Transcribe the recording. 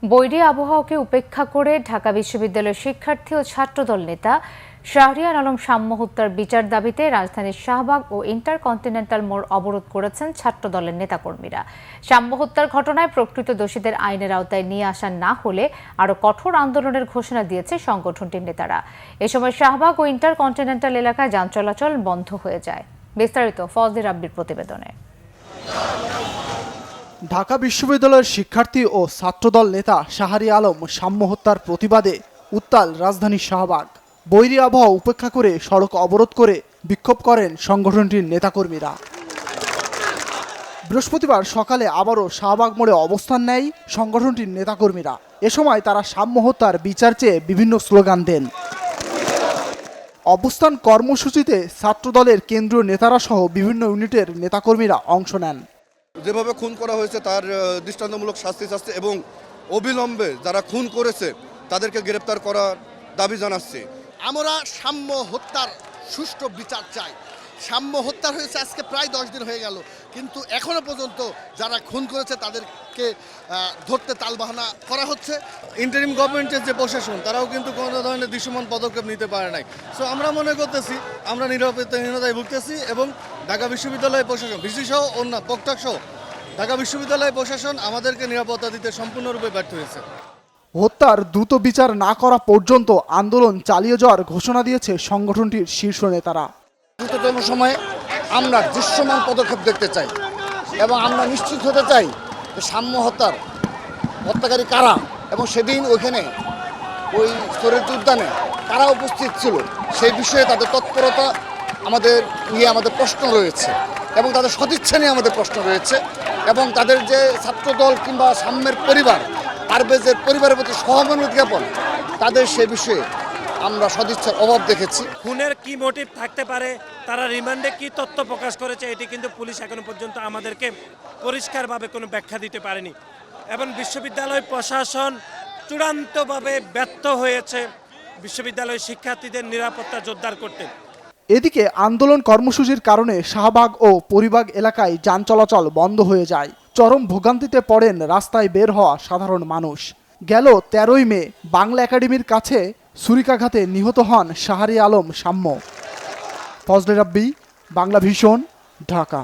বৈরী আবহাওয়াকে উপেক্ষা করে ঢাকা বিশ্ববিদ্যালয়ের শিক্ষার্থী ও ছাত্রদল নেতা শাহরিয়ার আলম সাম্য হত্যার বিচার দাবিতে রাজধানীর শাহবাগ ও ইন্টারকন্টিনেন্টাল মোড় অবরোধ করেছেন ছাত্রদলের নেতাকর্মীরা। সাম্য হত্যার ঘটনায় প্রকৃত দোষীদের আইনের আওতায় নিয়ে আসা না হলে আরও কঠোর আন্দোলনের ঘোষণা দিয়েছে সংগঠনটির নেতারা। এ সময় শাহবাগ ও ইন্টারকন্টিনেন্টাল এলাকায় যান চলাচল বন্ধ হয়ে যায়। বিস্তারিত ফজলি রাব্বির প্রতিবেদনে। ঢাকা বিশ্ববিদ্যালয়ের শিক্ষার্থী ও ছাত্রদল নেতা শাহরিয়ার আলম সাম্য হত্যার প্রতিবাদে উত্তাল রাজধানীর শাহবাগ। বৈরী আবহাওয়া উপেক্ষা করে সড়ক অবরোধ করে বিক্ষোভ করেন সংগঠনটির নেতাকর্মীরা। বৃহস্পতিবার সকালে আবারও শাহবাগ মোড়ে অবস্থান নেয় সংগঠনটির নেতাকর্মীরা। এ সময় তারা সাম্য হত্যার বিচার চেয়ে বিভিন্ন স্লোগান দেন। অবস্থান কর্মসূচিতে ছাত্রদলের কেন্দ্রীয় নেতারা সহ বিভিন্ন ইউনিটের নেতাকর্মীরা অংশ নেন। যেভাবে খুন করা হয়েছে তার দৃষ্টান্তমূলক শাস্তি এবং অবিলম্বে যারা খুন করেছে তাদেরকে গ্রেপ্তার করার দাবি জানাচ্ছি। আমরা সাম্য হত্যার সুষ্ঠু বিচার চাই। সাম্য হত্যা হয়েছে আজকে প্রায় 10 দিন হয়ে গেল, কিন্তু এখনো পর্যন্ত যারা খুন করেছে তাদেরকে ধরতে তালবাহানা করা হচ্ছে। ইন্টারিম গভর্নমেন্টের যে প্রশাসন তারাও কিন্তু কোনো ধরনের দৃশ্যমান পদক্ষেপ নিতে পারে নাই। সো আমরা মনে করতেছি আমরা নিরাপত্তাহীনতায় ভুগতেছি এবং ঢাকা বিশ্ববিদ্যালয় প্রশাসন বিশেষসহ অন্য পক্টাক সহ ঢাকা বিশ্ববিদ্যালয় প্রশাসন আমাদেরকে নিরাপত্তা দিতে সম্পূর্ণরূপে ব্যর্থ হয়েছে। হত্যার দ্রুত বিচার না করা পর্যন্ত আন্দোলন চালিয়ে যাওয়ার ঘোষণা দিয়েছে সংগঠনটির শীর্ষ নেতারা। দ্রুততম সময়ে আমরা দৃশ্যমান পদক্ষেপ দেখতে চাই এবং আমরা নিশ্চিত হতে চাই যে সাম্য হত্যাকারী কারা এবং সেদিন ওইখানে ওই শরীয়ত উদ্যানে কারা উপস্থিত ছিল সেই বিষয়ে তাদের তৎপরতা নিয়ে আমাদের প্রশ্ন রয়েছে এবং তাদের সদিচ্ছা নিয়ে আমাদের প্রশ্ন রয়েছে এবং তাদের যে ছাত্রদল কিংবা সাম্যের পরিবার পারভেজের পরিবারের প্রতি সহমর্মিতা জ্ঞাপন তাদের সে বিষয়ে আমরা সদিচ্ছার অভাব দেখেছি। খুনের কি মোটিভ থাকতে পারে, তারা রিমান্ডে কি তথ্য প্রকাশ করেছে, এটি কিন্তু পুলিশ এখনো পর্যন্ত আমাদেরকে পরিষ্কারভাবে কোনো ব্যাখ্যা দিতে পারেনি এবং বিশ্ববিদ্যালয় প্রশাসন চূড়ান্তভাবে ব্যর্থ হয়েছে বিশ্ববিদ্যালয়ের শিক্ষার্থীদের নিরাপত্তা জোরদার করতে। এদিকে আন্দোলন কর্মসূচির কারণে শাহবাগ ও পরিবাগ এলাকায় যান চলাচল বন্ধ হয়ে যায়। চরম ভোগান্তিতে পড়েন রাস্তায় বের হওয়া সাধারণ মানুষ। গেল 13ই মে বাংলা একাডেমির কাছে ছুরিকাঘাতে নিহত হন শাহরিয়ার আলম সাম্য। ফজলে রাব্বি, বাংলা ভিশন, ঢাকা।